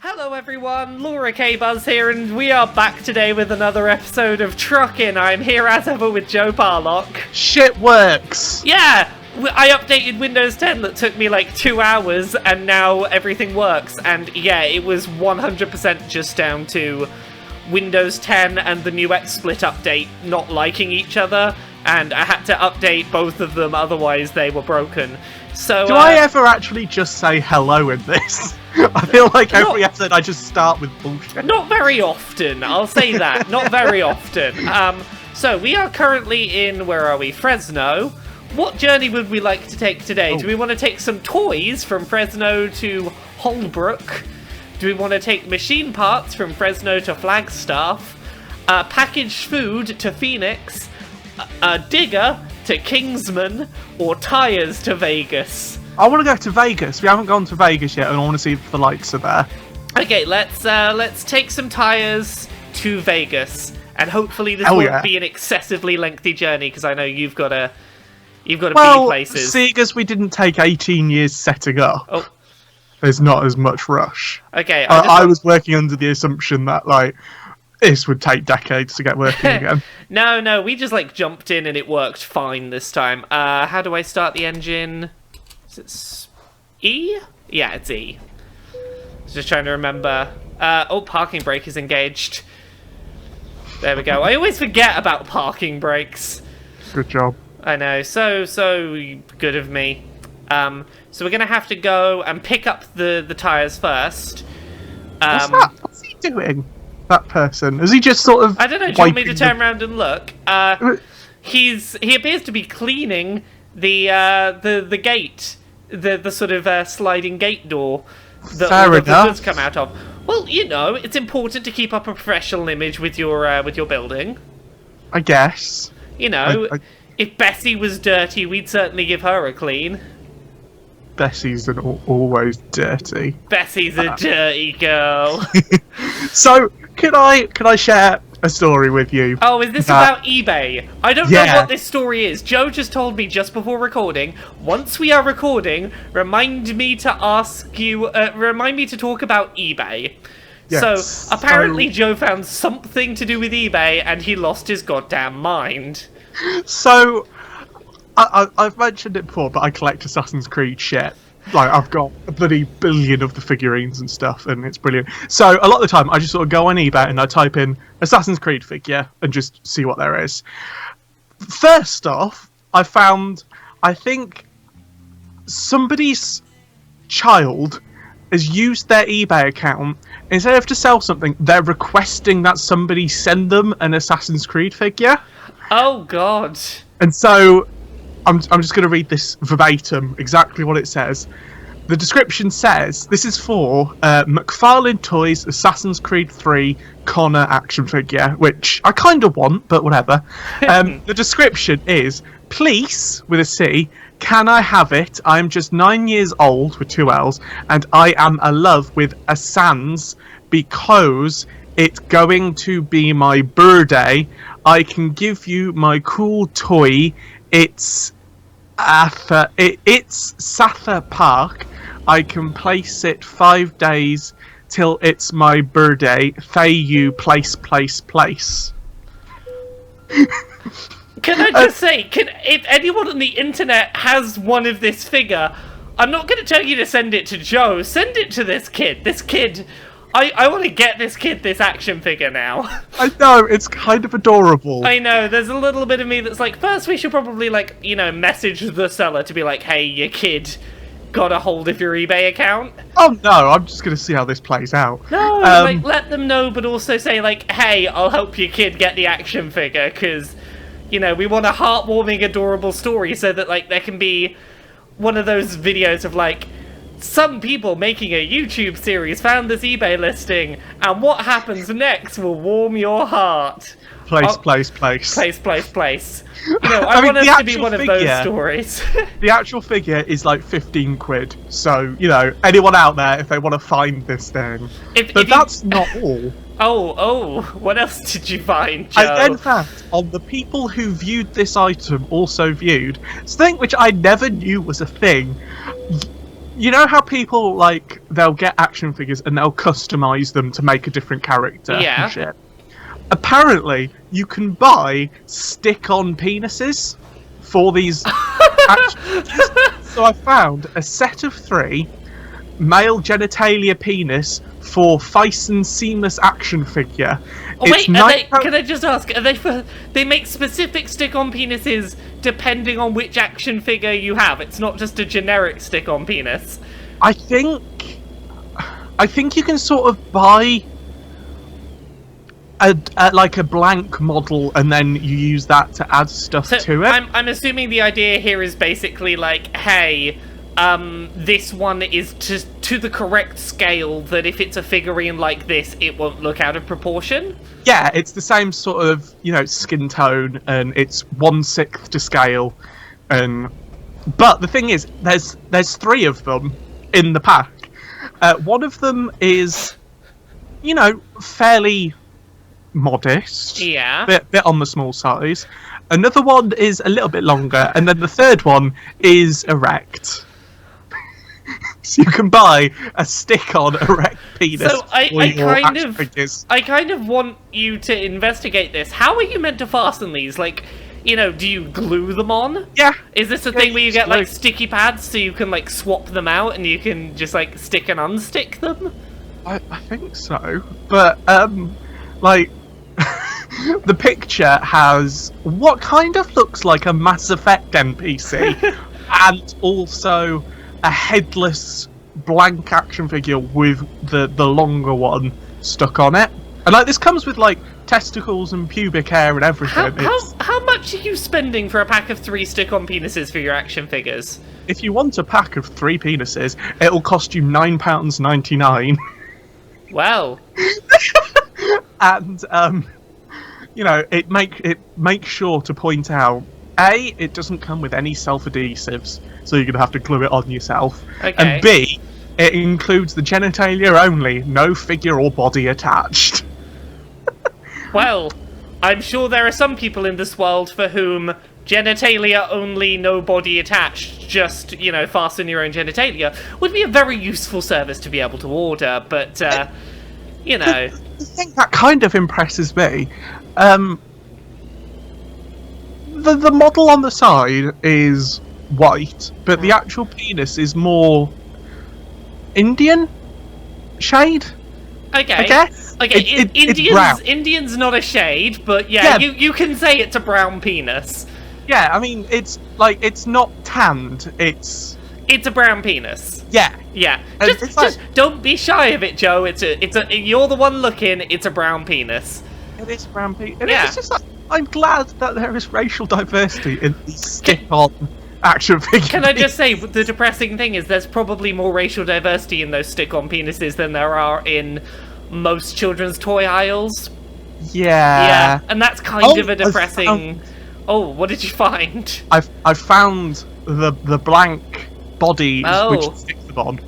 Hello everyone, Laura K-Buzz here, and we are back today with another episode of Truckin. I'm here as ever with Joe Barlock. Shit works! Yeah! I updated Windows 10 that took me like 2 hours, and now everything works. And yeah, it was 100% just down to Windows 10 and the new XSplit update not liking each other, and I had to update both of them, otherwise they were broken. So, Do I ever actually just say hello in this? I feel like every episode I just start with bullshit. Not very often, I'll say that. Not very often. So we are currently in, where are we? Fresno. What journey would we like to take today? Do we want to take some toys from Fresno to Holbrook? Do we want to take machine parts from Fresno to Flagstaff? Packaged food to Phoenix? A digger to Kingsman? Or tires to Vegas? I want to go to Vegas. We haven't gone to Vegas yet, and I want to see if the lights are there. Okay, let's take some tires to Vegas, and hopefully this won't be an excessively lengthy journey, because I know you've got to be places. Seeing as we didn't take 18 years setting up, there's not as much rush. Okay, I was working under the assumption that this would take decades to get working again. No, we just jumped in and it worked fine this time. How do I start the engine? Is it E? Yeah, it's E. Just trying to remember. Parking brake is engaged. There we go. I always forget about parking brakes. Good job. I know. So good of me. So we're going to have to go and pick up the tyres first. What's he doing? That person? Is he just sort of... I don't know. Do you want me to turn around and look? He appears to be cleaning the gate. The sort of sliding gate door that all of the goods come out of. Well, it's important to keep up a professional image with your building. I guess. If Bessie was dirty, we'd certainly give her a clean. Bessie's always dirty. Bessie's a dirty girl. So, could I share a story with you? Oh, is this about eBay? I don't know what this story is. Joe just told me just before recording. Once we are recording, remind me to talk about eBay. Yes, so, apparently Joe found something to do with eBay and he lost his goddamn mind. So, I've mentioned it before, but I collect Assassin's Creed shit. I've got a bloody billion of the figurines and stuff, and it's brilliant. So, a lot of the time, I just sort of go on eBay and I type in Assassin's Creed figure and just see what there is. First off, I think, somebody's child has used their eBay account. Instead of to sell something, they're requesting that somebody send them an Assassin's Creed figure. Oh, God. And so... I'm just going to read this verbatim, exactly what it says. The description says, this is for McFarlane Toys Assassin's Creed 3 Connor action figure, which I kind of want, but whatever. The description is, please, with a C, can I have it? I'm just 9 years old, with 2 L's, and I am in love with a Sans because it's going to be my birthday. I can give you my cool toy. It's Satha Park. I can place it 5 days till it's my birthday. You place. Can I just say, if anyone on the internet has one of this figure, I'm not going to tell you to send it to Joe. Send it to this kid. I want to get this kid this action figure now. I know, it's kind of adorable. I know, there's a little bit of me that's like, first we should probably, message the seller to be like, hey, your kid got a hold of your eBay account. Oh no, I'm just going to see how this plays out. No, let them know, but also say, hey, I'll help your kid get the action figure, because, we want a heartwarming, adorable story so that, there can be one of those videos of, some people making a YouTube series found this eBay listing, and what happens next will warm your heart. Place. I want us to be one of those stories. The actual figure is 15 quid. So, anyone out there, if they want to find this thing. That's not all. Oh, what else did you find, Joe? I then found on the people who viewed this item also viewed something which I never knew was a thing. You know how people, they'll get action figures and they'll customize them to make a different character. Yeah. And shit. Apparently, you can buy stick-on penises for these action figures. So I found a set of 3 male genitalia penis for Thyssen seamless action figure. Oh, wait, can I just ask, they make specific stick-on penises depending on which action figure you have? It's not just a generic stick-on penis? I think you can sort of buy like a blank model and then you use that to add stuff to it. I'm assuming the idea here is basically like, hey, this one is to the correct scale, that if it's a figurine like this, it won't look out of proportion? Yeah, it's the same sort of, skin tone, and it's 1/6 to scale. But the thing is, there's 3 of them in the pack. One of them is, fairly modest. Yeah. Bit on the small size. Another one is a little bit longer, and then the third one is erect. So you can buy a stick-on erect penis. So I kind of want you to investigate this. How are you meant to fasten these? Like, do you glue them on? Yeah. Is this a thing where you get like sticky pads so you can like swap them out and you can just like stick and unstick them? I think so, but like the picture has what kind of looks like a Mass Effect NPC, and also a headless blank action figure with the longer one stuck on it. And like this comes with like testicles and pubic hair and everything. How much are you spending for a pack of 3 stick-on penises for your action figures? If you want a pack of 3 penises, it'll cost you £9.99. Well. And it makes sure to point out, A, it doesn't come with any self-adhesives, so you're gonna have to glue it on yourself. Okay. And B, it includes the genitalia only, no figure or body attached. Well, I'm sure there are some people in this world for whom genitalia only, no body attached, just, fasten your own genitalia, would be a very useful service to be able to order, but, The thing that kind of impresses me, the model on the side is white, but the actual penis is more Indian shade. Okay. I guess. Okay, it's brown. Indian's not a shade, but yeah. You can say it's a brown penis. Yeah, I mean, it's not tanned, it's a brown penis. Yeah. Yeah. Just don't be shy of it, Joe. You're the one looking, it's a brown penis. It is a brown penis. And yeah. It's just like, I'm glad that there is racial diversity in these stick-on action figures. Can I just say, the depressing thing is there's probably more racial diversity in those stick-on penises than there are in most children's toy aisles. Yeah. Yeah, and that's kind of a depressing... Oh, what did you find? I found the blank bodies which stick them on.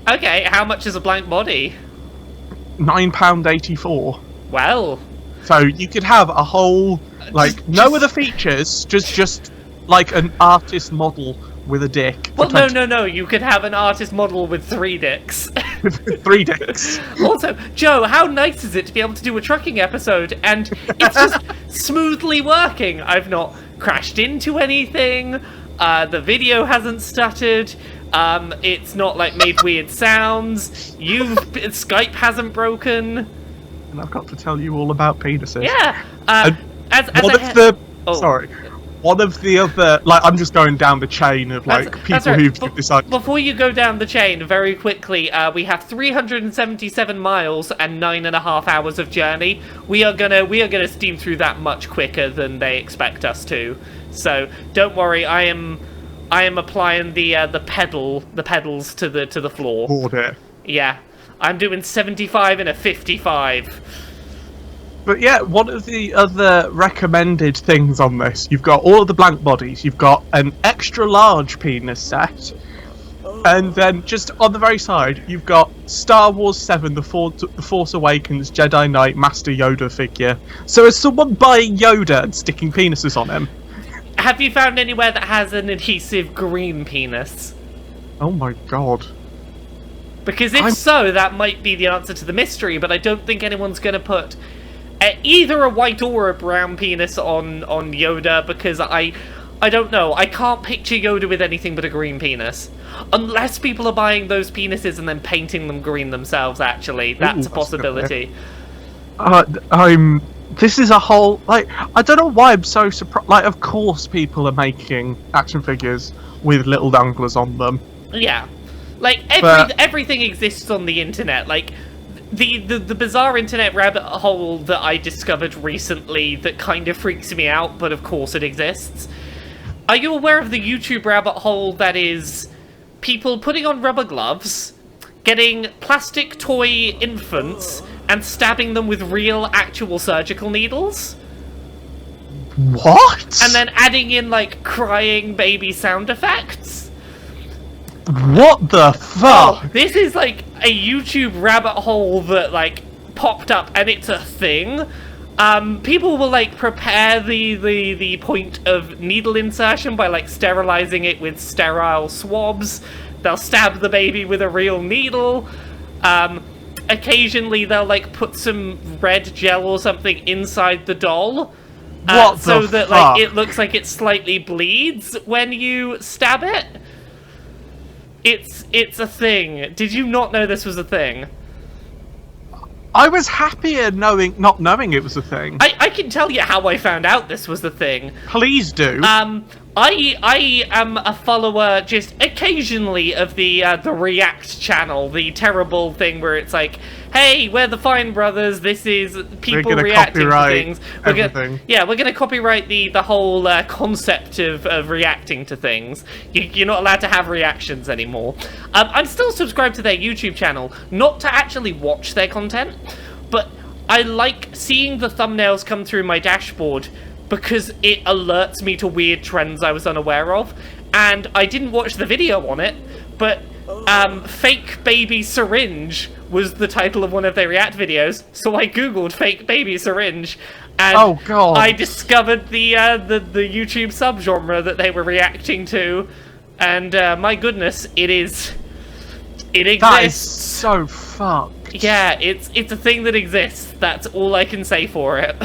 Okay, how much is a blank body? £9.84. Well. So you could have a whole, no other features, just like an artist model with a dick. Well, no, you could have an artist model with 3 dicks. 3 dicks. Also, Joe, how nice is it to be able to do a trucking episode and it's just smoothly working? I've not crashed into anything, the video hasn't stuttered, it's not made weird sounds, Skype hasn't broken. And I've got to tell you all about penises. Yeah. One of the other, I'm just going down the chain of people who've decided. Before you go down the chain, very quickly, we have 377 miles and 9.5 hours of journey. We are gonna steam through that much quicker than they expect us to. So don't worry, I am applying the pedals to the floor. Board it. Yeah, I'm doing 75 and a 55. But yeah, one of the other recommended things on this, you've got all of the blank bodies, you've got an extra large penis set, and then just on the very side, you've got Star Wars 7, The Force Awakens, Jedi Knight, Master Yoda figure. So is someone buying Yoda and sticking penises on him? Have you found anywhere that has an adhesive green penis? Oh my god. Because if so, that might be the answer to the mystery, but I don't think anyone's going to put either a white or a brown penis on Yoda, because I don't know. I can't picture Yoda with anything but a green penis. Unless people are buying those penises and then painting them green themselves, actually. That's a possibility. This is a whole, like, I don't know why I'm so surprised. Like, of course people are making action figures with little danglers on them. Yeah. Like, everything exists on the internet. Like, the bizarre internet rabbit hole that I discovered recently that kind of freaks me out, but of course it exists. Are you aware of the YouTube rabbit hole that is people putting on rubber gloves, getting plastic toy infants, and stabbing them with real, actual surgical needles? What? And then adding in, like, crying baby sound effects? What the fuck? Oh, this is, like, a YouTube rabbit hole that, like, popped up, and it's a thing. People will, like, prepare the point of needle insertion by, like, sterilizing it with sterile swabs. They'll stab the baby with a real needle. Occasionally they'll, like, put some red gel or something inside the doll. So that, like, it looks like it slightly bleeds when you stab it. It's a thing. Did you not know this was a thing? I was happier not knowing it was a thing. I can tell you how I found out this was the thing. Please do. I am a follower just occasionally of the React channel, the terrible thing where it's like, hey, we're the Fine Brothers, this is people reacting to things. We're gonna copyright the whole concept of reacting to things. You're not allowed to have reactions anymore. I'm still subscribed to their YouTube channel, not to actually watch their content, but I like seeing the thumbnails come through my dashboard because it alerts me to weird trends I was unaware of. And I didn't watch the video on it, but fake baby syringe was the title of one of their React videos, so I googled fake baby syringe, and oh god, I discovered the YouTube subgenre that they were reacting to, and my goodness, it exists. That is so fucked. Yeah, it's a thing that exists. That's all I can say for it.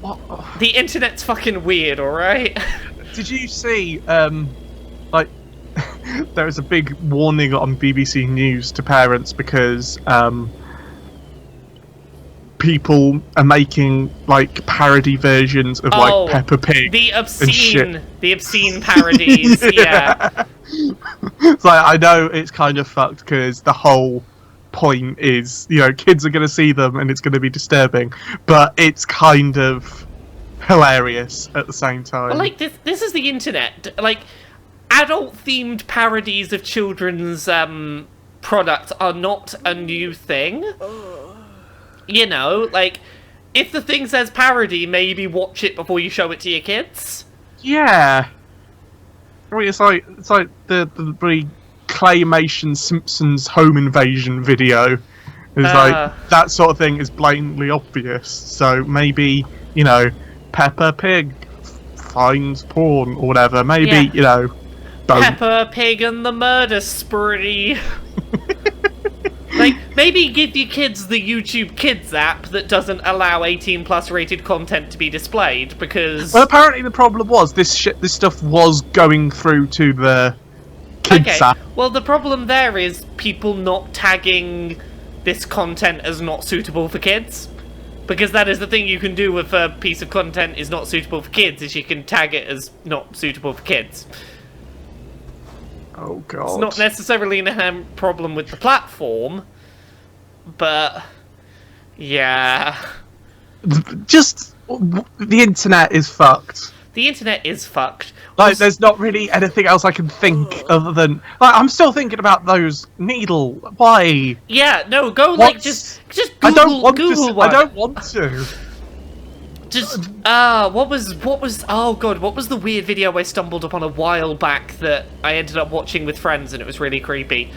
What? The internet's fucking weird, alright? Did you see, like, there was a big warning on BBC News to parents because, people are making, like, parody versions of, like, Peppa Pig. The obscene parodies, yeah. It's like, I know it's kind of fucked because the whole point is, you know, kids are going to see them and it's going to be disturbing, but it's kind of hilarious at the same time. Well, like, this is the internet. Like, adult-themed parodies of children's products are not a new thing. You know, like, if the thing says parody, maybe watch it before you show it to your kids. Yeah. I mean, it's like the claymation Simpsons home invasion video. It's like, that sort of thing is blatantly obvious. So maybe, you know, Peppa Pig finds porn or whatever. Maybe, you know, don't. Peppa Pig and the murder spree. Like, maybe give your kids the YouTube Kids app that doesn't allow 18+ rated content to be displayed, because... Well, apparently the problem was this stuff was going through to the Kids app. Well, the problem there is people not tagging this content as not suitable for kids. Because that is the thing you can do if a piece of content is not suitable for kids, is you can tag it as not suitable for kids. Oh god. It's not necessarily an inherent problem with the platform, but yeah. Just the internet is fucked. The internet is fucked. Like, there's not really anything else I can think other than, like, I'm still thinking about those needle. Why? Yeah, no, go like just Google. I don't want Google to. I don't want to. Just what was oh god, what was the weird video I stumbled upon a while back that I ended up watching with friends and it was really creepy?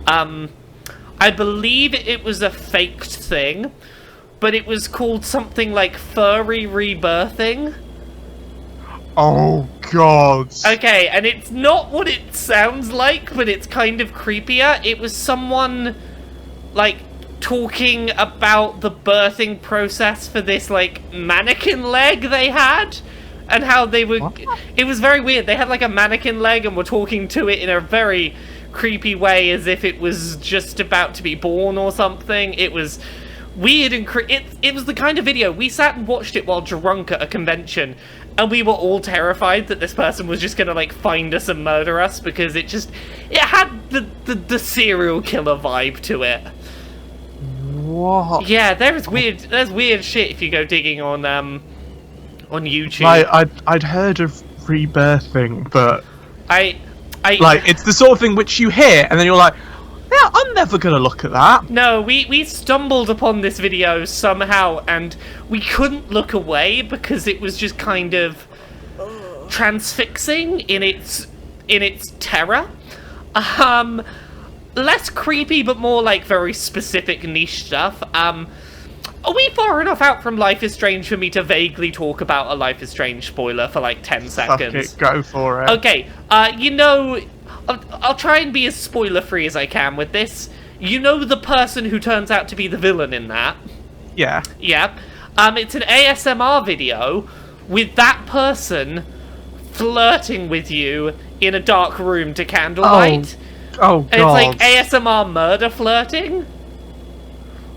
I believe it was a faked thing, but it was called something like furry rebirthing. Oh God. Okay, and it's not what it sounds like, but it's kind of creepier. It was someone, like, talking about the birthing process for this, like, mannequin leg they had, and how they were... What? It was very weird. They had, like, a mannequin leg and were talking to it in a very creepy way, as if it was just about to be born or something. It was weird and it was the kind of video we sat and watched it while drunk at a convention, and we were all terrified that this person was just gonna, like, find us and murder us, because it had the serial killer vibe to it. What? Yeah, there's weird shit if you go digging on YouTube. I'd heard of rebirthing, but I like, it's the sort of thing which you hear and then you're like, yeah, I'm never gonna look at that. No, we stumbled upon this video somehow, and we couldn't look away because it was just kind of transfixing in its terror. Less creepy, but more like very specific niche stuff. Are we far enough out from Life is Strange for me to vaguely talk about a Life is Strange spoiler for like 10 seconds? Fuck it, go for it. Okay, I'll try and be as spoiler-free as I can with this. You know the person who turns out to be the villain in that? Yeah. Yeah. It's an ASMR video with that person flirting with you in a dark room to candlelight. Oh And God. it's like ASMR murder flirting,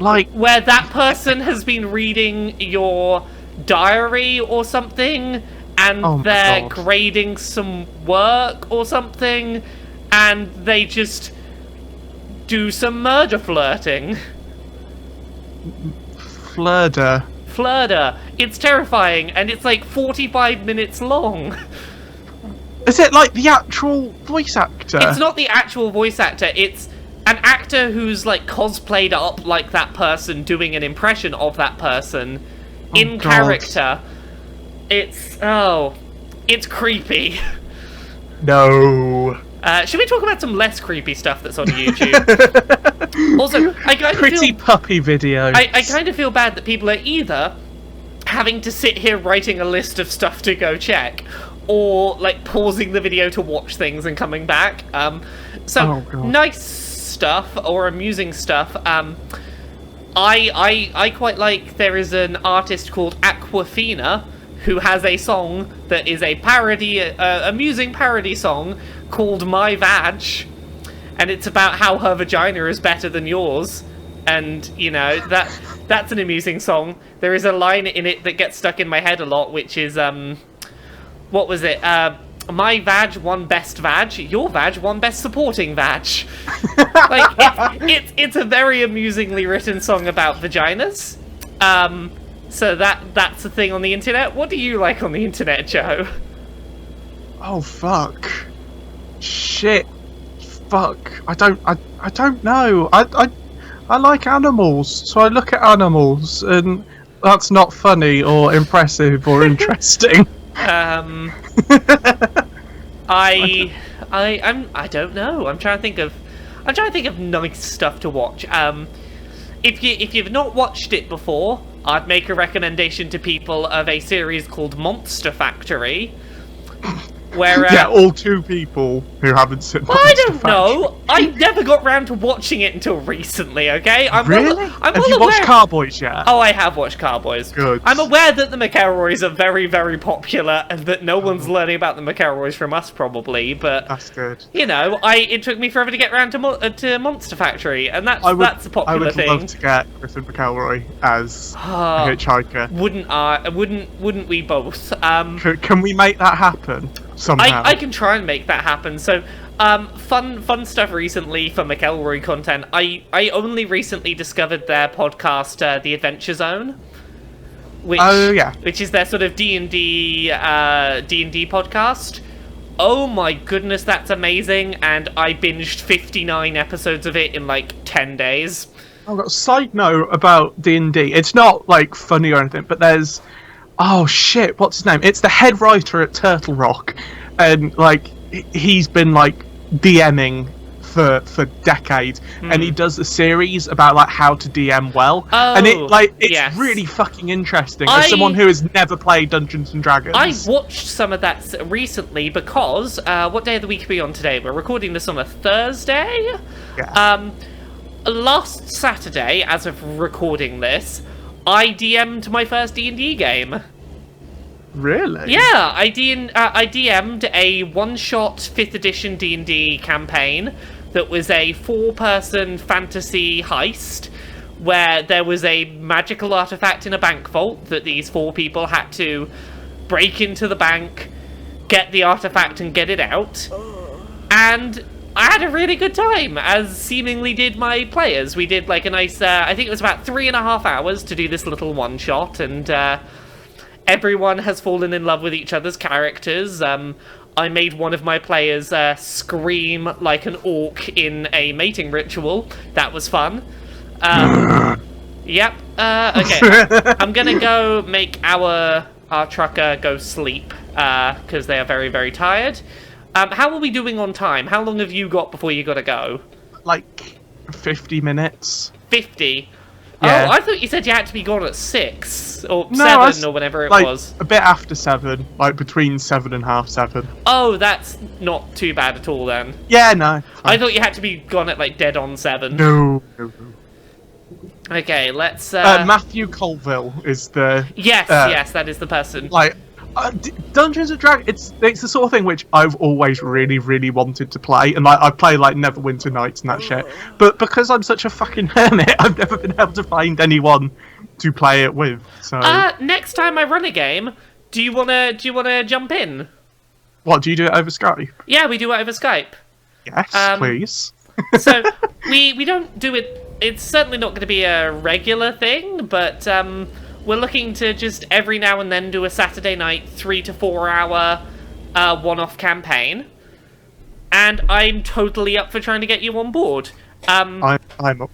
Like, where that person has been reading your diary or something, and Oh my they're God. grading some work or something, and they just do some murder flirting. Flirter. Flirter. It's terrifying, and it's like 45 minutes long. Is it like the actual voice actor? It's not the actual voice actor, it's an actor who's like cosplayed up like that person, doing an impression of that person in God. character. It's creepy. No. Should we talk about some less creepy stuff that's on YouTube? Also, I kind of Pretty feel puppy videos. I kind of feel bad that people are either having to sit here writing a list of stuff to go check, or like pausing the video to watch things and coming back. Oh, God. Nice stuff or amusing stuff. I quite like, there is an artist called Aquafina who has a song that is a parody, amusing parody song called My Vag, and it's about how her vagina is better than yours, and you know, that's an amusing song. There is a line in it that gets stuck in my head a lot, which is what was it? My vag won best vag, your vag won best supporting vag. Like, it's a very amusingly written song about vaginas. So that's a thing on the internet. What do you like on the internet, Joe? Oh fuck. Shit. Fuck. I don't know. I like animals, so I look at animals, and that's not funny or impressive or interesting. I don't know. I'm trying to think of nice stuff to watch. If you've not watched it before, I'd make a recommendation to people of a series called Monster Factory, where yeah, all two people who haven't seen. well, I don't know. I never got round to watching it until recently. Okay, I'm Really? Have you watched Carboys yet? Oh, I have watched Carboys. Good. I'm aware that the McElroys are very, very popular, and that no one's learning about the McElroys from us, probably. But That's good. you know, it took me forever to get round to Monster Factory, and that's a popular I would thing. love to get Griffin McElroy as a hitchhiker. Wouldn't we both? Can we make that happen somehow? I can try and make that happen. So, fun stuff recently for McElroy content. I only recently discovered their podcast, The Adventure Zone, which is their sort of D&D podcast. Oh my goodness, that's amazing! And I binged 59 episodes of it in like 10 days. I've got a side note about D&D. It's not like funny or anything, but there's shit, what's his name? It's the head writer at Turtle Rock, and like he's been like DMing for decades, and he does a series about like how to DM well, and it's yes. really fucking interesting. As someone who has never played Dungeons and Dragons, I watched some of that recently because what day of the week are we on today? We're recording this on a Thursday. Yeah. Last Saturday, as of recording this, I DM'd my first D&D game. Really? Yeah, I DM'd a one-shot 5th edition D&D campaign that was a 4-person fantasy heist where there was a magical artifact in a bank vault that these 4 people had to break into the bank, get the artifact and get it out. And I had a really good time, as seemingly did my players. We did like a nice, I think it was about 3.5 hours to do this little one-shot, and everyone has fallen in love with each other's characters. I made one of my players scream like an orc in a mating ritual. That was fun. Yep. Okay. I'm gonna go make our trucker go sleep, because they are very, very tired. How are we doing on time? How long have you got before you gotta go? Like 50 minutes. 50? Yeah. Oh, I thought you said you had to be gone at 6 or No, 7 or whenever it like, was. A bit after 7, like between 7 and half 7. Oh, that's not too bad at all then. Yeah, no. I thought you had to be gone at like dead on 7. No. Okay, let's. Matthew Colville is the. Yes, yes, that is the person. Like. Dungeons and Dragons, it's the sort of thing which I've always really, really wanted to play, and like I play like Neverwinter Nights and that shit. But because I'm such a fucking hermit, I've never been able to find anyone to play it with. So next time I run a game, do you wanna jump in? What, do you do it over Skype? Yeah, we do it over Skype. Yes, please. So we don't do it. It's certainly not going to be a regular thing, but we're looking to just every now and then do a Saturday night 3 to 4 hour one-off campaign, and I'm totally up for trying to get you on board. I'm up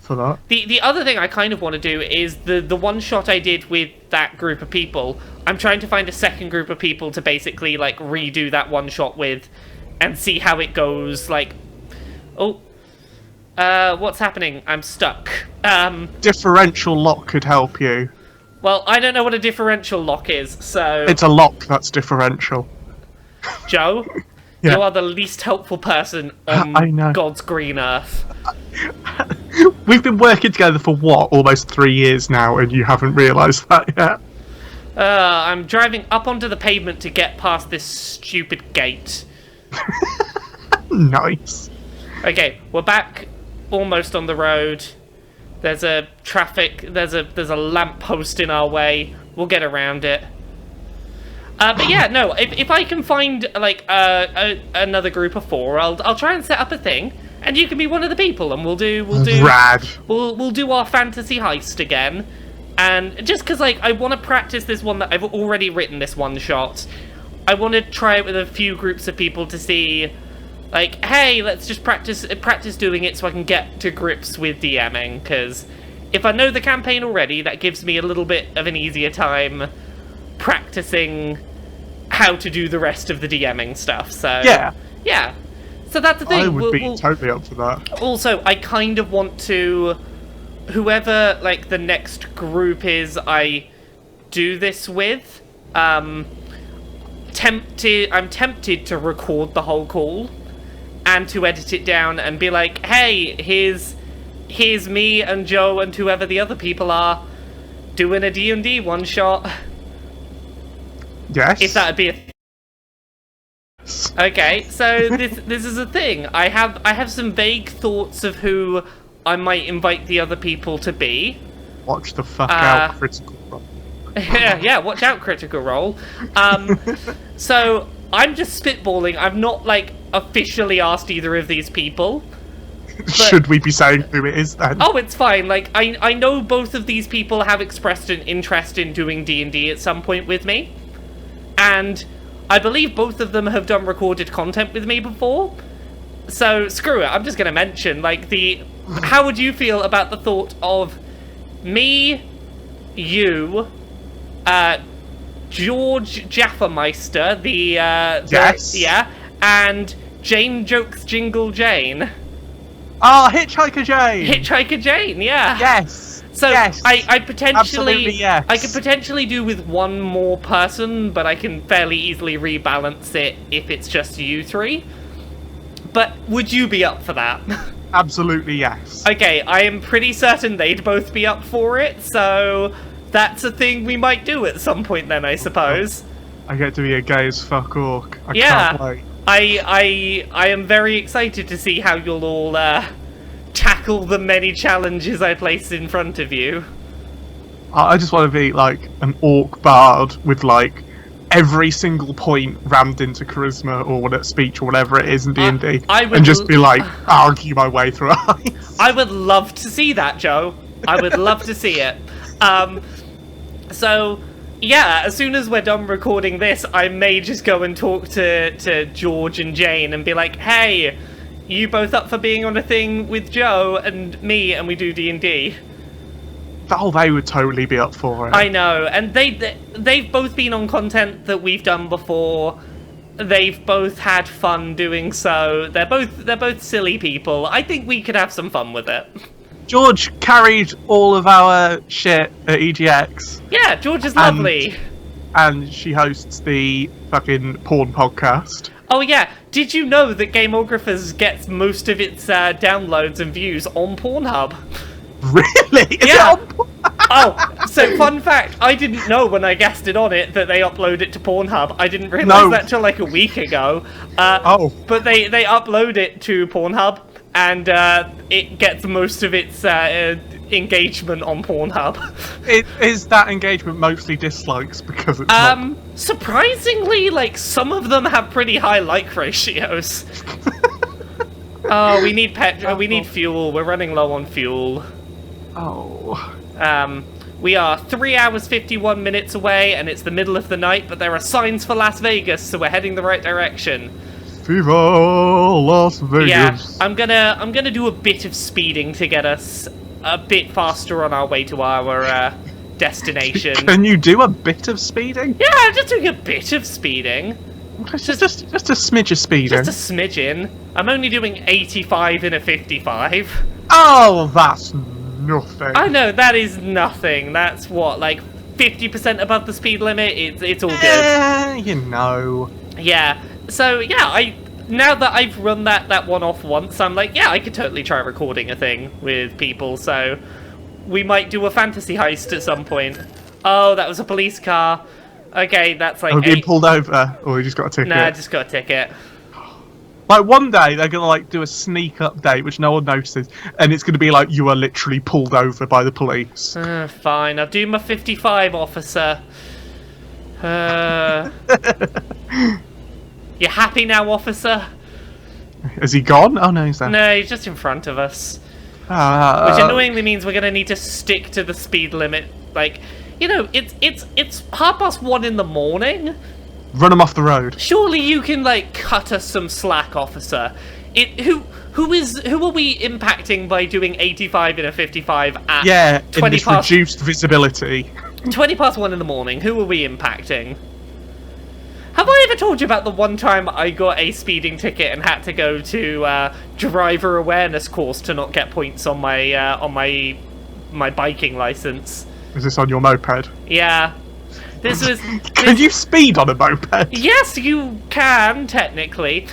for that. The other thing I kind of want to do is the one shot I did with that group of people. I'm trying to find a second group of people to basically like redo that one shot with, and see how it goes. Like, what's happening? I'm stuck. Differential lock could help you. Well, I don't know what a differential lock is, so... It's a lock that's differential. Joe, yeah. You are the least helpful person on God's green earth. We've been working together for, what, almost 3 years now, and you haven't realised that yet? I'm driving up onto the pavement to get past this stupid gate. Nice. Okay, we're back almost on the road. There's a there's a lamppost in our way. We'll get around it. But yeah, no. If I can find like another group of 4, I'll try and set up a thing, and you can be one of the people, and we'll do Rad. We'll do our fantasy heist again, and just because like I want to practice this one that I've already written, this one shot. I want to try it with a few groups of people to see. Like, hey, let's just practice doing it so I can get to grips with DMing, because if I know the campaign already, that gives me a little bit of an easier time practicing how to do the rest of the DMing stuff, so... Yeah. So that's the thing. I would be totally up for that. Also, I kind of want to... Whoever, like, the next group is I do this with, I'm tempted to record the whole call, and to edit it down and be like, hey, here's me and Joe and whoever the other people are doing a D&D one shot. Yes. If that would be a Okay, so this is a thing. I have some vague thoughts of who I might invite the other people to be. Watch the fuck out, Critical Role. yeah, watch out, Critical Role. So I'm just spitballing. I've not like officially asked either of these people. Should we be saying who it is then? Oh, it's fine. Like I know both of these people have expressed an interest in doing D&D at some point with me, and I believe both of them have done recorded content with me before. So screw it. I'm just gonna mention like how would you feel about the thought of me, you, George Jaffameister, yes. and Jane Jokes Jingle Jane. Ah, Hitchhiker Jane! Hitchhiker Jane, yeah. Yes! So yes! I potentially, Absolutely yes. I could potentially do with one more person, but I can fairly easily rebalance it if it's just you three. But would you be up for that? Absolutely yes. Okay, I am pretty certain they'd both be up for it, so that's a thing we might do at some point then, I suppose. I get to be a gay as fuck orc. I Yeah. can't wait. I am very excited to see how you'll all tackle the many challenges I place in front of you. I just want to be like an orc bard with like every single point rammed into charisma or whatever speech or whatever it is in D&D, and just be like argue my way through it. I would love to see that, Joe. I would love to see it. So yeah, as soon as we're done recording this, I may just go and talk to George and Jane and be like, hey, you both up for being on a thing with Joe and me, and we do D&D? Oh, they would totally be up for it. I know, and they've both been on content that we've done before. They've both had fun doing so. They're both silly people. I think we could have some fun with it. George carried all of our shit at EGX. Yeah, George is lovely. And she hosts the fucking porn podcast. Oh yeah, did you know that Gameographers gets most of its downloads and views on Pornhub? Really? Yeah. Oh, so fun fact, I didn't know when I guested on it that they upload it to Pornhub. I didn't realise that till like a week ago. But they upload it to Pornhub, and it gets most of its engagement on Pornhub. Is that engagement mostly dislikes because it's not... Surprisingly, like, some of them have pretty high like ratios. Oh, we need we need fuel. We're running low on fuel. Oh. We are 3 hours 51 minutes away, and it's the middle of the night, but there are signs for Las Vegas, so we're heading the right direction. Viva Las Vegas. Yeah, I'm gonna do a bit of speeding to get us a bit faster on our way to our destination. Can you do a bit of speeding? Yeah, I'm just doing a bit of speeding. Just a smidge of speeding. Just a smidgen. I'm only doing 85 in a 55. Oh, that's nothing. I know, that is nothing. That's what, like 50% above the speed limit? It's all good. You know. Yeah. So, yeah, now that I've run that one off once, I'm like, yeah, I could totally try recording a thing with people, so we might do a fantasy heist at some point. Oh, that was a police car. Okay, that's like... Have you pulled over, or you just got a ticket? Nah, I just got a ticket. Like, one day, they're gonna, like, do a sneak update, which no one notices, and it's gonna be like, you are literally pulled over by the police. Fine, I'll do my 55, officer. You happy now, officer? Is he gone? Oh, no, he's there. No, he's just in front of us. Which annoyingly means we're gonna need to stick to the speed limit. Like, you know, it's 1:30 in the morning. Run him off the road. Surely you can, like, cut us some slack, officer. Who are we impacting by doing 85 in a 55 at 20 in this past reduced visibility? 20 past 1 in the morning? Who are we impacting? Have I ever told you about the one time I got a speeding ticket and had to go to driver awareness course to not get points on my biking license? Is this on your moped? Yeah. This was... Can you speed on a moped? Yes, you can, technically.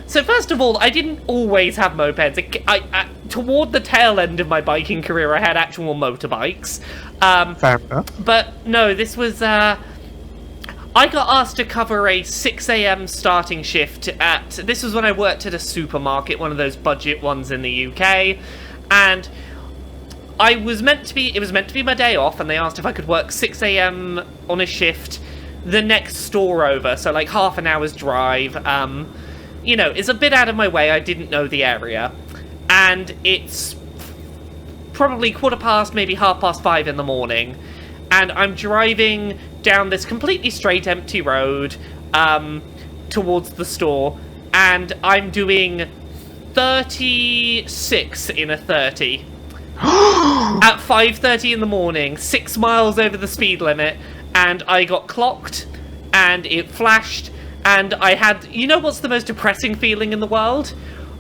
So first of all, I didn't always have mopeds. I toward the tail end of my biking career, I had actual motorbikes. Fair enough. But no, this was... I got asked to cover a 6 a.m. starting shift at... This was when I worked at a supermarket, one of those budget ones in the UK. And... it was meant to be my day off, and they asked if I could work 6 a.m. on a shift the next store over, so like half an hour's drive. You know, it's a bit out of my way, I didn't know the area. And it's probably 5:15, maybe 5:30 in the morning, and I'm driving down this completely straight, empty road towards the store, and I'm doing 36 in a 30. At 5:30 in the morning, 6 miles over the speed limit, and I got clocked, and it flashed, and I had... You know what's the most depressing feeling in the world?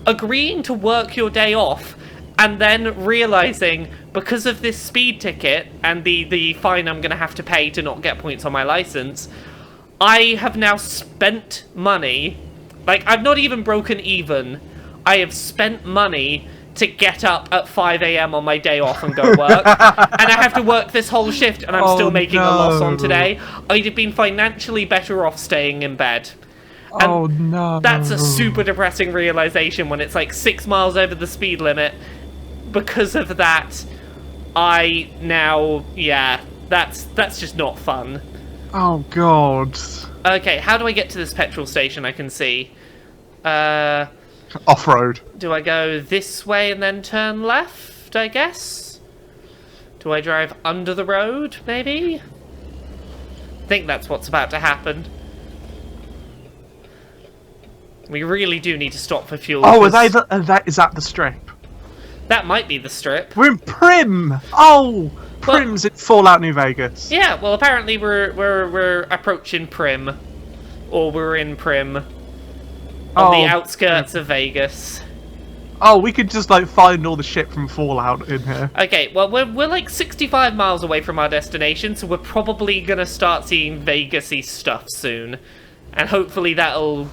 agreeing to work your day off and then realizing because of this speed ticket and the fine I'm going to have to pay to not get points on my license, I have now spent money. Like, I've not even broken even. I have spent money to get up at 5 a.m. on my day off and go work. And I have to work this whole shift, and I'm still making a loss on today. I'd have been financially better off staying in bed. And that's a super depressing realization when it's like 6 miles over the speed limit. Because of that, I now, that's just not fun. Oh, God. Okay, how do I get to this petrol station I can see? Off-road. Do I go this way and then turn left, I guess? Do I drive under the road, maybe? I think that's what's about to happen. We really do need to stop for fuel. Oh, is that the strip? That might be the strip. We're in Prim! Oh! Prim's in Fallout New Vegas. Yeah, well, apparently we're approaching Prim. Or we're in Prim. On the outskirts of Vegas. Oh, we could just, like, find all the shit from Fallout in here. Okay, well, we're like 65 miles away from our destination, so we're probably gonna start seeing Vegas-y stuff soon. And hopefully that'll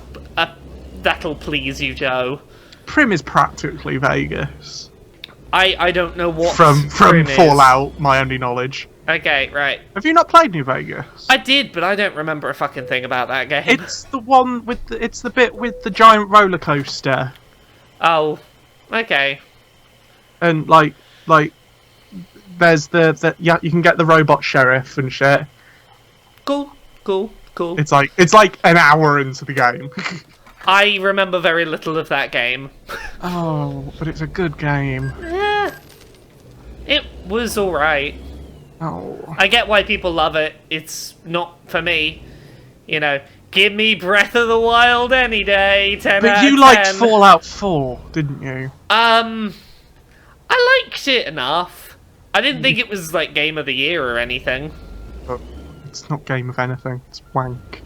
please you, Joe. Prim is practically Vegas. I don't know what from Prim Fallout, is. my only knowledge. Okay, right. Have you not played New Vegas? I did, but I don't remember a fucking thing about that game. It's the one with it's the bit with the giant roller coaster. Oh, okay. And like there's the you can get the robot sheriff and shit. Cool. It's like an hour into the game. I remember very little of that game. Oh, but it's a good game. It was alright. Oh. I get why people love it. It's not for me. You know, give me Breath of the Wild any day. 10 But out you of liked 10. Fallout 4, didn't you? I liked it enough. I didn't think it was like Game of the Year or anything. But it's not Game of anything. It's wank.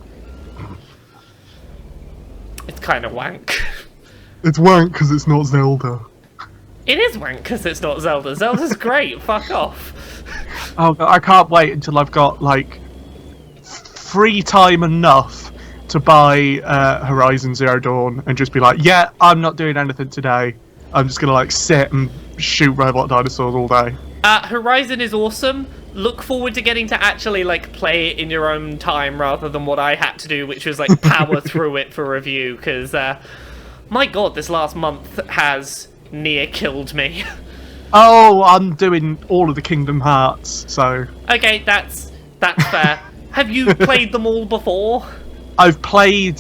It's kind of wank. It's wank because it's not Zelda. It is wank because it's not Zelda. Zelda's great. Fuck off. Oh, I can't wait until I've got like free time enough to buy Horizon Zero Dawn and just be like, yeah, I'm not doing anything today. I'm just gonna like sit and shoot robot dinosaurs all day. Horizon is awesome. Look forward to getting to actually like play it in your own time rather than what I had to do, which was like power through it for review. Because my god, this last month has near killed me. Oh, I'm doing all of the Kingdom Hearts, so... Okay, that's fair. Have you played them all before? I've played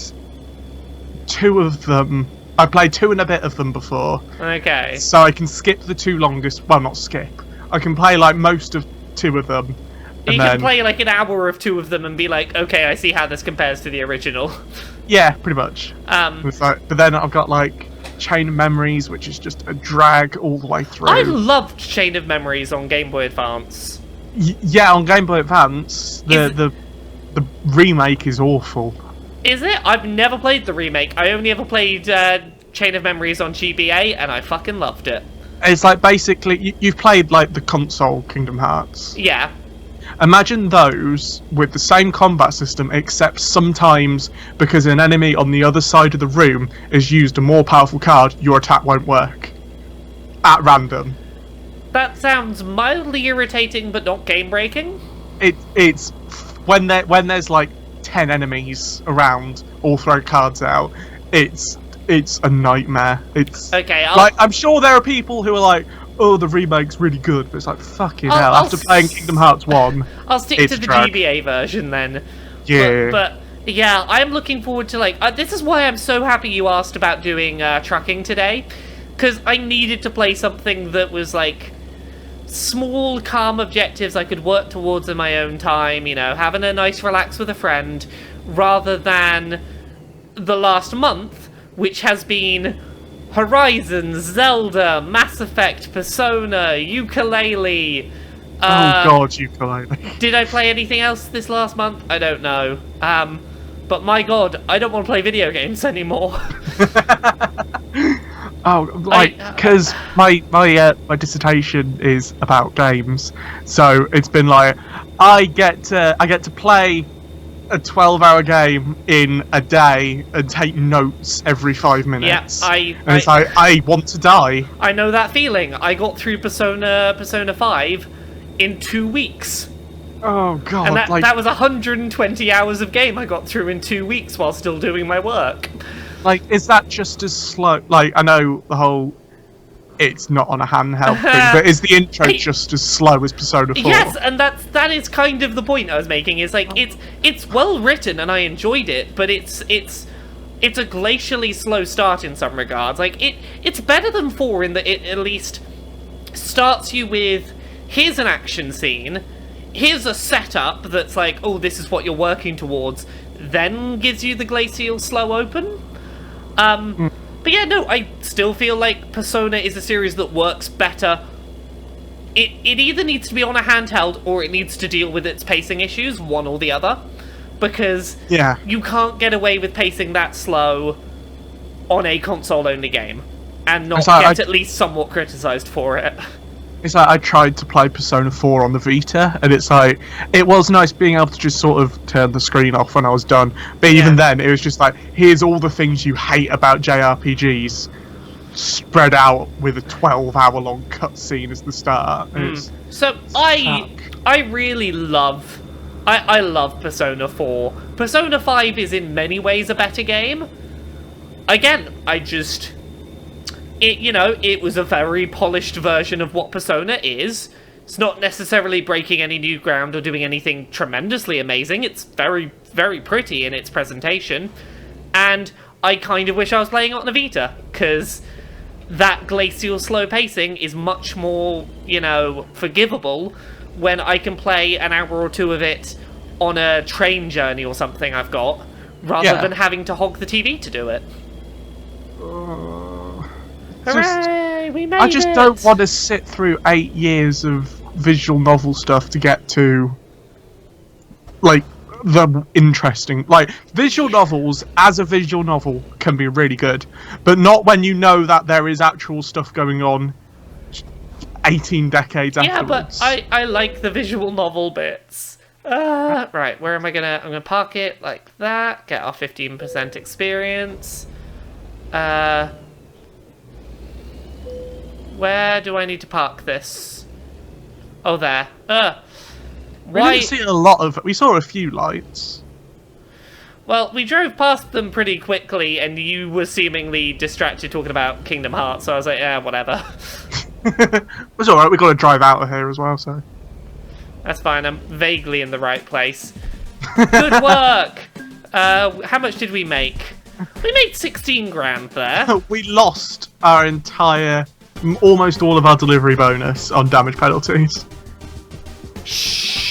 2 of them. I played 2 and a bit of them before. Okay. So I can skip the 2 longest... Well, not skip. I can play, like, most of 2 of them. You can play, like, an hour of 2 of them and be like, okay, I see how this compares to the original. Yeah, pretty much. But then I've got, like... Chain of Memories, which is just a drag all the way through. I loved Chain of Memories on Game Boy Advance. Yeah, on Game Boy Advance, the remake is awful. Is it? I've never played the remake. I only ever played Chain of Memories on GBA, and I fucking loved it. It's like basically you've played like the console Kingdom Hearts. Yeah. Imagine those with the same combat system, except sometimes because an enemy on the other side of the room has used a more powerful card, your attack won't work. At random. That sounds mildly irritating, but not game-breaking. It's when there's like 10 enemies around, all throw cards out. It's a nightmare. It's okay. I'm sure there are people who are like, oh, the remake's really good, but it's like, fucking hell, after playing Kingdom Hearts 1... I'll stick to the GBA version then. Yeah. But yeah, I'm looking forward to, like... this is why I'm so happy you asked about doing Truckin today, because I needed to play something that was, like, small, calm objectives I could work towards in my own time, you know, having a nice relax with a friend, rather than the last month, which has been... Horizon, Zelda, Mass Effect, Persona, Ukulele. Oh god, Ukulele. Did I play anything else this last month? I don't know. But my god, I don't want to play video games anymore. Oh, like, because my dissertation is about games, so it's been like I get to play a 12-hour game in a day and take notes every 5 minutes. It's like I want to die. I know that feeling. I got through Persona 5 in 2 weeks. Oh god! And like, that was 120 hours of game I got through in 2 weeks while still doing my work. Like, is that just as slow? Like, I know the whole it's not on a handheld thing, but is the intro just as slow as Persona 4? Yes, and that is kind of the point I was making. Is like it's well written and I enjoyed it, but it's a glacially slow start in some regards. Like it's better than 4 in that it at least starts you with here's an action scene, here's a setup that's like, oh, this is what you're working towards, then gives you the glacial slow open. But yeah, no, I still feel like Persona is a series that works better. It either needs to be on a handheld or it needs to deal with its pacing issues, one or the other. Because you can't get away with pacing that slow on a console-only game and not get at least somewhat criticised for it. It's like I tried to play Persona 4 on the Vita, and it's like it was nice being able to just sort of turn the screen off when I was done. But even then, it was just like, here's all the things you hate about JRPGs spread out with a 12-hour-long cutscene as the start. So I really love I love Persona 4. Persona 5 is in many ways a better game. Again, it was a very polished version of what Persona is. It's not necessarily breaking any new ground or doing anything tremendously amazing. It's very, very pretty in its presentation. And I kind of wish I was playing it on a Vita, because that glacial slow pacing is much more, forgivable when I can play an hour or two of it on a train journey or something I've got, rather than having to hog the TV to do it. Hooray! We made it! I just don't want to sit through 8 years of visual novel stuff to get to, like, the interesting... Like, visual novels, as a visual novel, can be really good, but not when you know that there is actual stuff going on 18 decades afterwards. Yeah, but I like the visual novel bits. Right, where am I gonna... I'm gonna park it like that, get our 15% experience. Where do I need to park this? Oh, there. We didn't see a lot of... We saw a few lights. Well, we drove past them pretty quickly, and you were seemingly distracted talking about Kingdom Hearts, so I was like, yeah, whatever. It's alright, we've got to drive out of here as well, so... That's fine, I'm vaguely in the right place. Good work! How much did we make? We made 16 grand there. We lost our entire... almost all of our delivery bonus on damage penalties. Shh.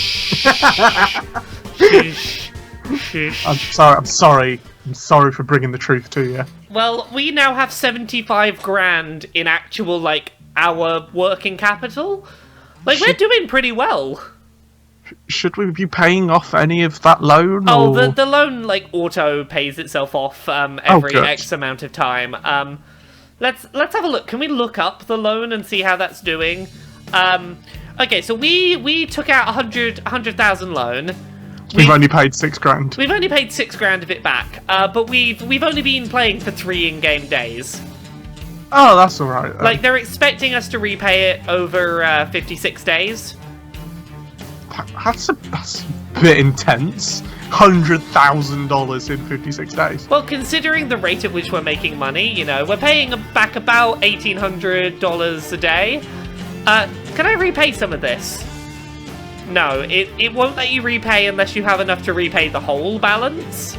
I'm sorry for bringing the truth to you. Well, we now have 75 grand in actual, like, our working capital. Like, we're doing pretty well. Should we be paying off any of that loan? Oh, or... the loan, like, auto pays itself off every X amount of time. Let's have a look. Can we look up the loan and see how that's doing? Okay, so we took out 100,000 loan. We've only paid 6 grand. We've only paid 6 grand of it back, but we've only been playing for 3 in-game days. Oh, that's all right. Like, they're expecting us to repay it over 56 days. That's a bit intense. $100,000 in 56 days. Well, considering the rate at which we're making money, we're paying back about $1,800 a day. Can I repay some of this? No, it won't let you repay unless you have enough to repay the whole balance.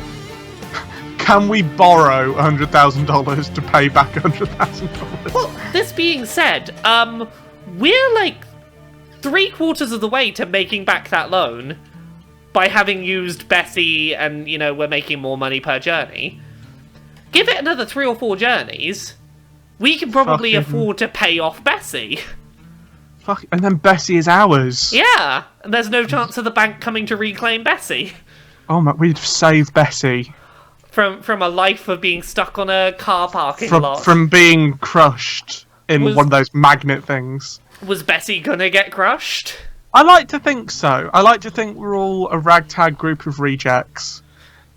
Can we borrow $100,000 to pay back $100,000? Well, this being said, we're like 3/4 of the way to making back that loan by having used Bessie, and we're making more money per journey. Give it another 3 or 4 journeys, we can probably afford to pay off Bessie. Fuck, and then Bessie is ours. Yeah, and there's no chance of the bank coming to reclaim Bessie. Oh my, we'd save Bessie. from a life of being stuck on a car parking lot. From being crushed in one of those magnet things. Was Bessie gonna get crushed? I like to think so. I like to think we're all a ragtag group of rejects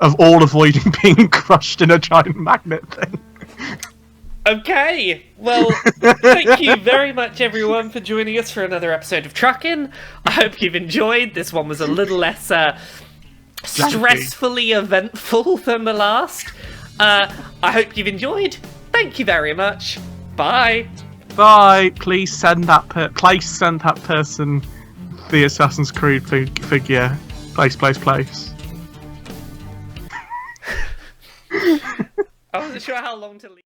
of all avoiding being crushed in a giant magnet thing. Okay, well, thank you very much, everyone, for joining us for another episode of Truckin. I hope you've enjoyed. This one was a little less stressfully eventful than the last. I hope you've enjoyed. Thank you very much. Bye. Bye. Please send that person the Assassin's Creed figure. Place. I wasn't sure how long to leave.